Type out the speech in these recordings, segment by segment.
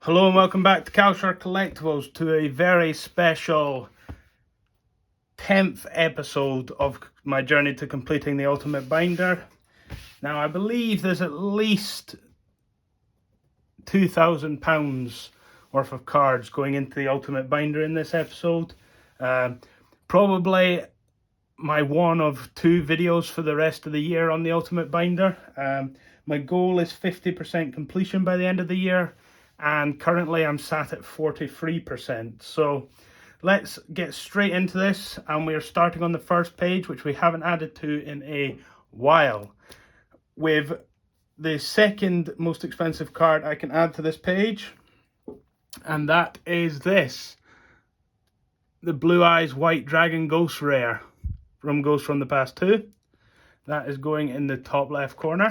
Hello and welcome back to Calshar Collectibles, to a very special 10th episode of my journey to completing the Ultimate Binder. Now I believe there's at least £2,000 worth of cards going into the Ultimate Binder in this episode. Probably my one of two videos for the rest of the year on the Ultimate Binder. My goal is 50% completion by the end of the year, and currently I'm sat at 43%. So let's get straight into this, and we're starting on the first page, which we haven't added to in a while, with the second most expensive card I can add to this page, and that is this, the Blue Eyes White Dragon Ghost Rare from Ghost from the Past 2. That is going in the top left corner.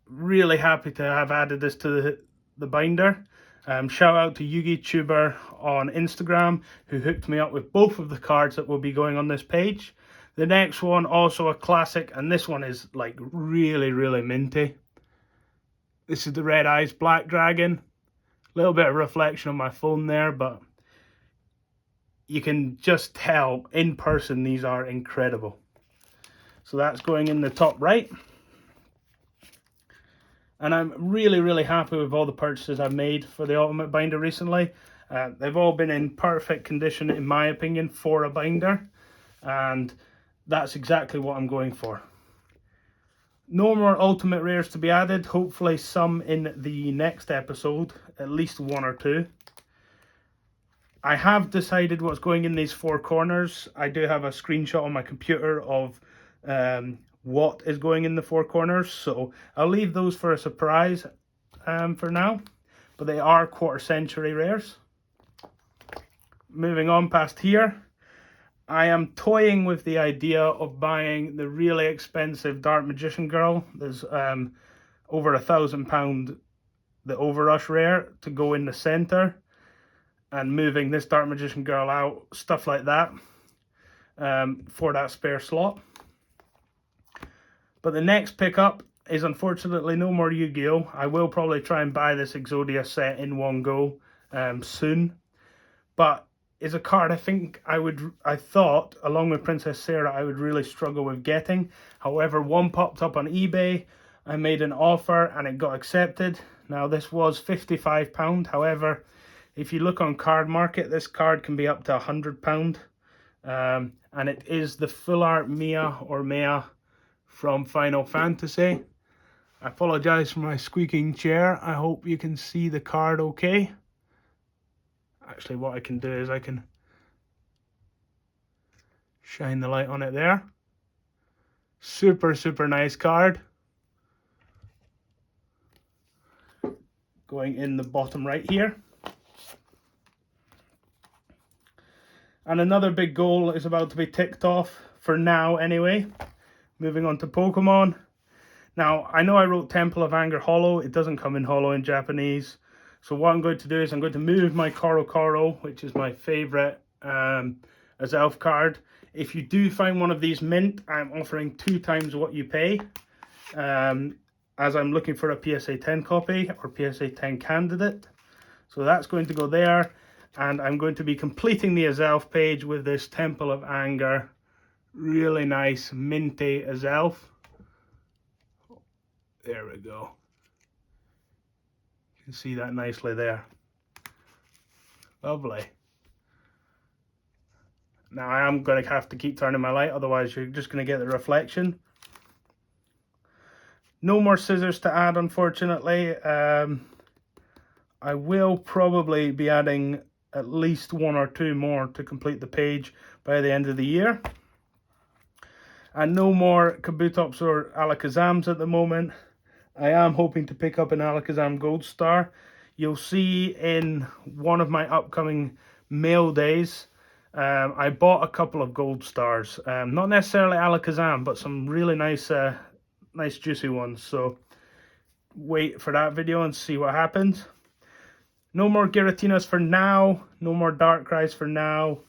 Really happy to have added this to the binder. Shout out to YouTuber on Instagram who hooked me up with both of the cards that will be going on this page. The next one, also a classic, and this one is like really minty. This is the Red Eyes Black Dragon. A little bit of reflection on my phone there, but you can just tell in person these are incredible. So that's going in the top right. And I'm really happy with all the purchases I've made for the Ultimate Binder recently. They've all been in perfect condition, in my opinion, for a binder. And that's exactly what I'm going for. No more Ultimate Rares to be added. Hopefully some in the next episode. At least one or two. I have decided what's going in these four corners. I do have a screenshot on my computer of what is going in the four corners, so I'll leave those for a surprise for now, but they are quarter century rares. Moving on past here, I am toying with the idea of buying the really expensive Dark Magician Girl. There's over £1,000, the Overrush rare, to go in the center, and moving this Dark Magician Girl out, stuff like that, for that spare slot. But the next pickup is unfortunately no more Yu-Gi-Oh! I will probably try and buy this Exodia set in one go soon. But it's a card I thought, along with Princess Sarah, I would really struggle with getting. However, one popped up on eBay. I made an offer and it got accepted. Now this was £55. However, if you look on Card Market, this card can be up to £100. And it is the full art Mia or Mea from Final Fantasy. I apologize for my squeaking chair. I hope you can see the card okay. Actually, what I can do is I can shine the light on it there. Super nice card. Going in the bottom right here. And another big goal is about to be ticked off, for now anyway. Moving on to Pokemon. Now, I know I wrote Temple of Anger Holo. It doesn't come in Holo in Japanese. So what I'm going to do is I'm going to move my Koro, which is my favourite as elf card. If you do find one of these mint, I'm offering 2 times what you pay. As I'm looking for a PSA 10 copy or PSA 10 candidate. So that's going to go there. And I'm going to be completing the Azelf page with this Temple of Anger. Really nice minty Azelf. There we go. You can see that nicely there. Lovely. Now I am going to have to keep turning my light, otherwise you're just going to get the reflection. No more scissors to add, unfortunately. I will probably be adding at least 1 or 2 more to complete the page by the end of the year. And no more Kabutops or Alakazams at the moment. I am hoping to pick up an Alakazam Gold Star. You'll see in one of my upcoming mail days, I bought a couple of Gold Stars. Not necessarily Alakazam, but some really nice juicy ones. So wait for that video and see what happens. No more Giratinas for now. No more Darkrai's for now.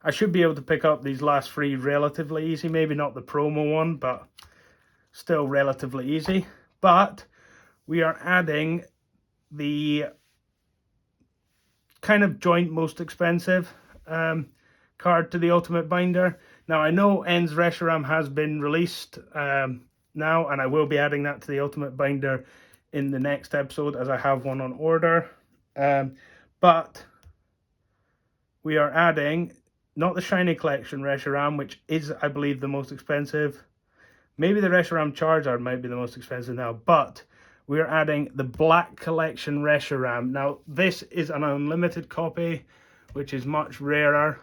I should be able to pick up these last 3 relatively easy. Maybe not the promo one, but still relatively easy. But we are adding the kind of joint most expensive card to the Ultimate Binder. Now I know En's Reshiram has been released now, and I will be adding that to the Ultimate Binder in the next episode, as I have one on order. But we are adding not the Shiny Collection Reshiram, which is, I believe, the most expensive. Maybe the Reshiram Charizard might be the most expensive now, but we are adding the Black Collection Reshiram. Now, this is an unlimited copy, which is much rarer.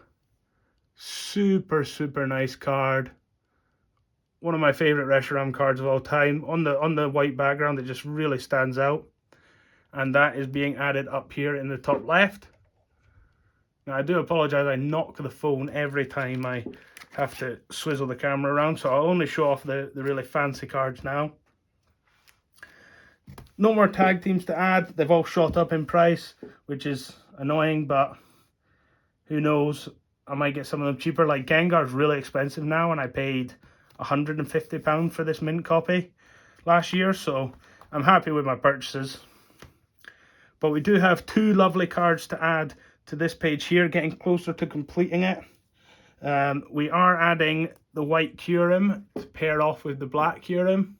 Super, super nice card. One of my favorite Reshiram cards of all time. On the white background, it just really stands out. And that is being added up here in the top left. Now, I do apologize, I knock the phone every time I have to swizzle the camera around, so I'll only show off the really fancy cards now. No more tag teams to add. They've all shot up in price, which is annoying, but who knows? I might get some of them cheaper. Like Gengar's really expensive now, and I paid £150 for this mint copy last year, so I'm happy with my purchases. But we do have two lovely cards to add to this page here, getting closer to completing it. We are adding the white Kyurem to pair off with the black Kyurem.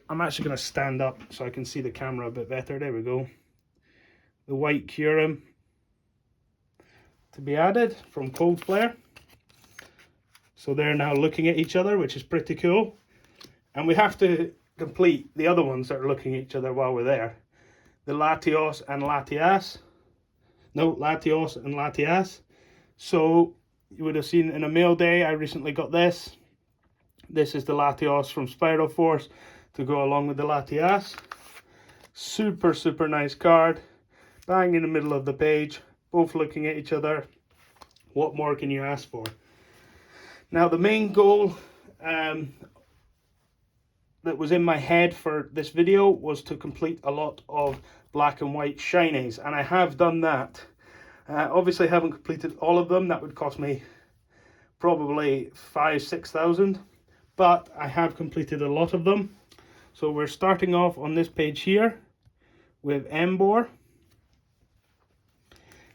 I'm actually going to stand up so I can see the camera a bit better. There we go. The white Kyurem to be added from Cold Flare. So they're now looking at each other, which is pretty cool. And we have to complete the other ones that are looking at each other while we're there. The Latios and Latias. No, Latios and Latias. So you would have seen in a mail day, I recently got this. This is the Latios from Spiral Force to go along with the Latias. Super, super nice card. Bang in the middle of the page. Both looking at each other. What more can you ask for? Now the main goal that was in my head for this video was to complete a lot of black and white shinies, and I have done that. Obviously I haven't completed all of them. That would cost me probably 5,000-6,000, but I have completed a lot of them. So we're starting off on this page here with Emboar.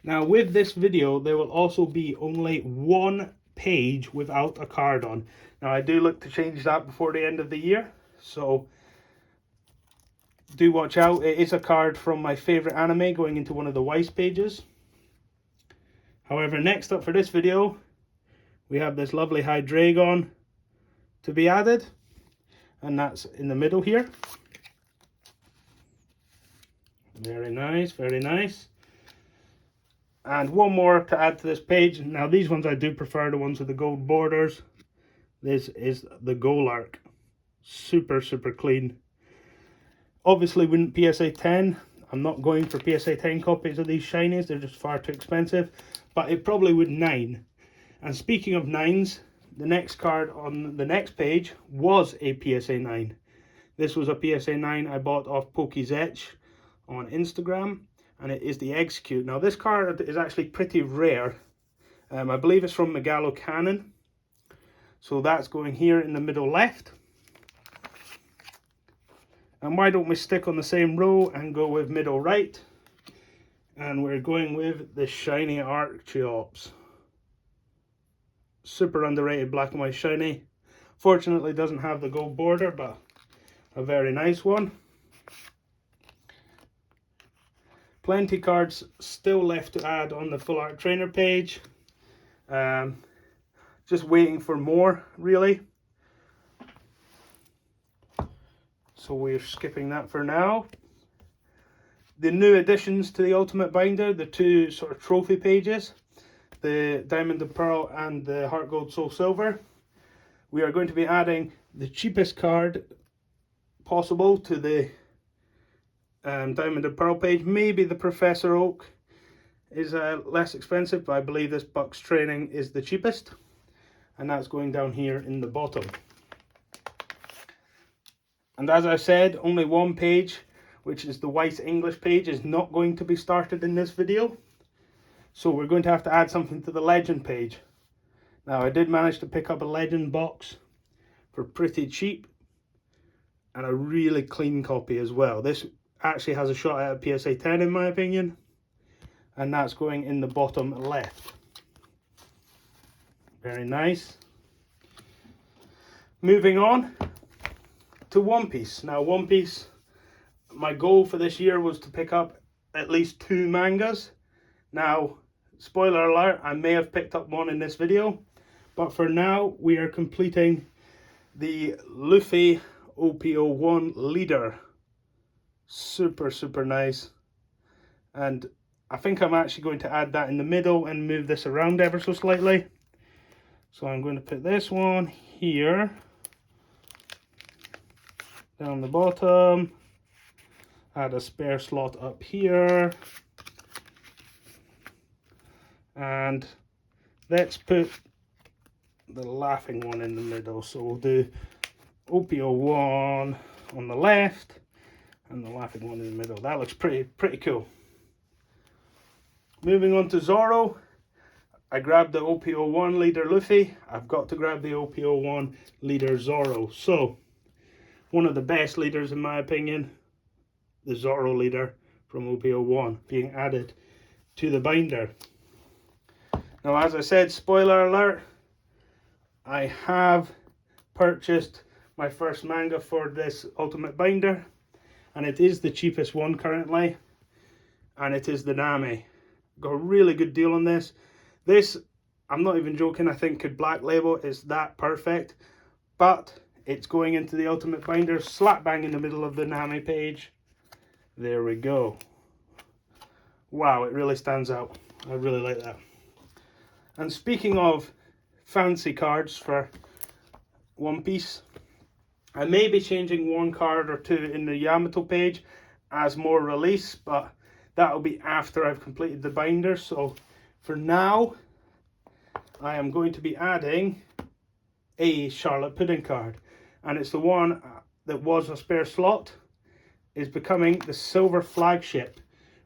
Now with this video there will also be only one page without a card on. Now I do look to change that before the end of the year, so do watch out. It is a card from my favorite anime going into one of the Weiss pages. However, next up for this video we have this lovely Hydreigon to be added, and that's in the middle here. Very nice, very nice. And one more to add to this page. Now these ones I do prefer, the ones with the gold borders. This is the Golark. Super, super clean. Obviously wouldn't PSA 10. I'm not going for PSA 10 copies of these shinies. They're just far too expensive. But it probably would 9. And speaking of 9s, the next card on the next page was a PSA 9. This was a PSA 9 I bought off PokeZetch on Instagram. And it is the Execute. Now this card is actually pretty rare. I believe it's from Megalo Cannon. So that's going here in the middle left. And why don't we stick on the same row and go with middle right? And we're going with the shiny Archeops. Super underrated black and white shiny. Fortunately doesn't have the gold border, but a very nice one. Plenty cards still left to add on the Full Art Trainer page. Just waiting for more, really. So we're skipping that for now. The new additions to the Ultimate Binder, the two sort of trophy pages, the Diamond and Pearl and the Heart Gold Soul Silver. We are going to be adding the cheapest card possible to the Diamond and Pearl page. Maybe the Professor Oak is less expensive, but I believe this Buck's Training is the cheapest, and that's going down here in the bottom. And as I said, only one page, which is the Weiss English page, is not going to be started in this video, so we're going to have to add something to the Legend page. Now I did manage to pick up a Legend box for pretty cheap. and a really clean copy as well. This actually has a shot at a PSA 10 in my opinion, and that's going in the bottom left. Very nice. Moving on to One Piece. Now One Piece, my goal for this year was to pick up at least 2 mangas. Now, spoiler alert, I may have picked up one in this video, but for now we are completing the Luffy OP01 leader. Super nice, and I think I'm actually going to add that in the middle and move this around ever so slightly. So I'm going to put this one here, down the bottom, add a spare slot up here, and let's put the laughing one in the middle. So we'll do OP01 on the left and the laughing one in the middle. That looks pretty cool. Moving on to Zoro, I grabbed the OP01 leader Luffy. I've got to grab the OP01 leader Zoro. So one of the best leaders in my opinion, the Zoro leader from OP01 being added to the binder. Now, as I said, spoiler alert, I have purchased my first manga for this ultimate binder, and it is the cheapest one currently, and it is the Nami. Got a really good deal on this. This, I'm not even joking, I think could black label. It's that perfect, but it's going into the ultimate binder, slap bang in the middle of the Nami page. There we go. Wow, it really stands out. I really like that. And speaking of fancy cards for One Piece, I may be changing one card or two in the Yamato page as more release, but that'll be after I've completed the binder. So for now, I am going to be adding a Charlotte Pudding card, and it's the one that was a spare slot, is becoming the silver flagship.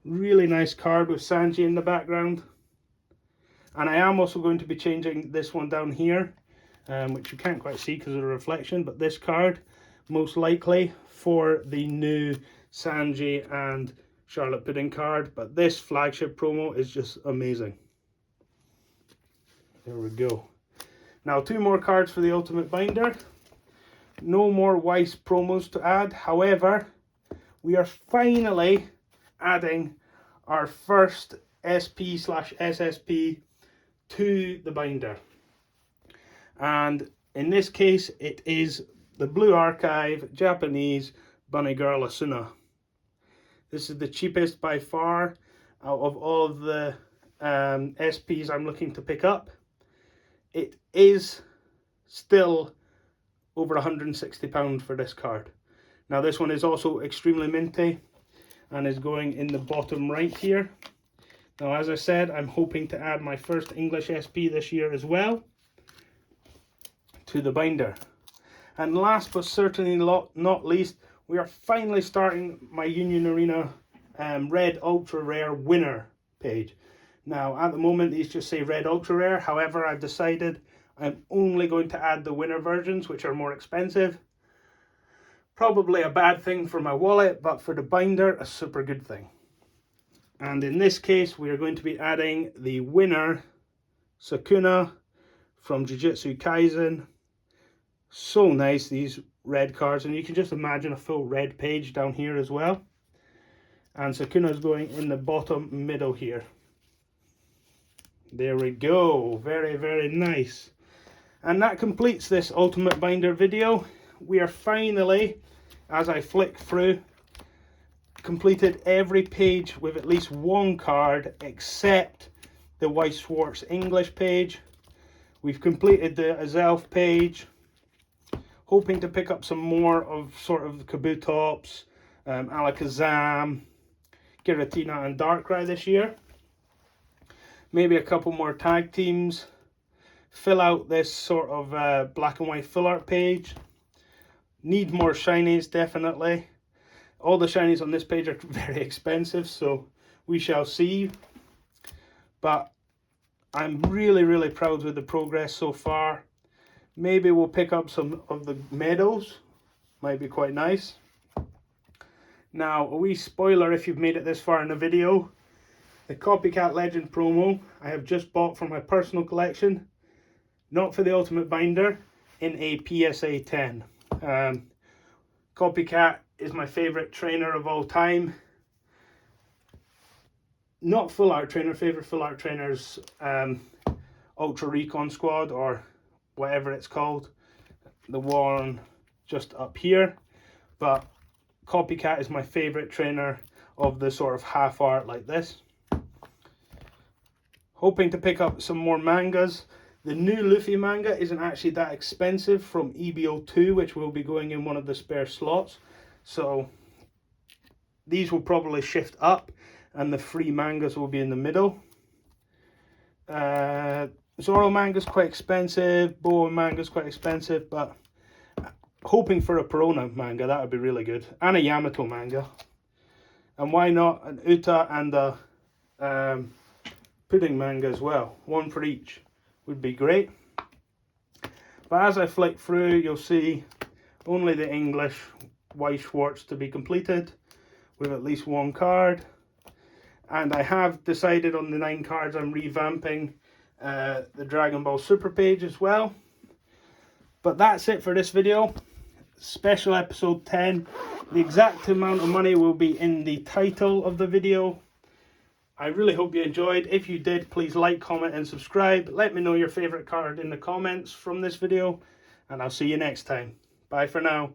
Really nice card with Sanji in the background. And I am also going to be changing this one down here, which you can't quite see because of the reflection, but this card most likely for the new Sanji and Charlotte Pudding card. But this flagship promo is just amazing. There we go. Now 2 more cards for the ultimate binder. No more Weiss promos to add. However, we are finally adding our first SP/SSP to the binder, and in this case it is the Blue Archive Japanese Bunny Girl Asuna. This is the cheapest by far out of all of the SPs I'm looking to pick up. It is still over £160 for this card. Now this one is also extremely minty and is going in the bottom right here. Now, as I said, I'm hoping to add my first English SP this year as well to the binder. And last but certainly not least, we are finally starting my Union Arena Red Ultra Rare winner page. Now, at the moment, these just say Red Ultra Rare. However, I've decided I'm only going to add the winner versions, which are more expensive. Probably a bad thing for my wallet, but for the binder, a super good thing. And in this case, we are going to be adding the winner Sukuna from Jujutsu Kaisen. So nice, these red cards, and you can just imagine a full red page down here as well. And Sukuna is going in the bottom middle here. There we go, very nice. And that completes this ultimate binder video. We are finally, as I flick through, completed every page with at least one card except the Weiss Schwarz English page. We've completed the Azelf page, hoping to pick up some more of sort of the Kabutops, Alakazam, Giratina and Darkrai this year. Maybe a couple more tag teams. Fill out this sort of black and white full art page. Need more shinies, definitely. All the shinies on this page are very expensive, so we shall see. But I'm really proud with the progress so far. Maybe we'll pick up some of the medals, might be quite nice. Now, a wee spoiler if you've made it this far in the video. The Copycat Legend promo I have just bought from my personal collection, not for the Ultimate Binder, in a PSA 10. Copycat is my favourite trainer of all time. Not full art trainer, favourite full art trainers, Ultra Recon Squad or whatever it's called. The one just up here. But Copycat is my favourite trainer of the sort of half art like this. Hoping to pick up some more mangas. The new Luffy manga isn't actually that expensive from EP10, which will be going in one of the spare slots. So these will probably shift up and the free mangas will be in the middle. Zoro manga's quite expensive, Boa manga's quite expensive, but hoping for a Perona manga, that would be really good. And a Yamato manga. And why not an Uta and a Pudding manga as well. One for each would be great. But as I flick through, you'll see only the English Weiss Schwarz to be completed with at least one card. And I have decided on the 9 cards I'm revamping the Dragon Ball Super page as well. But that's it for this video. Special episode 10. The exact amount of money will be in the title of the video. I really hope you enjoyed. If you did, please like, comment and subscribe. Let me know your favourite card in the comments from this video. And I'll see you next time. Bye for now.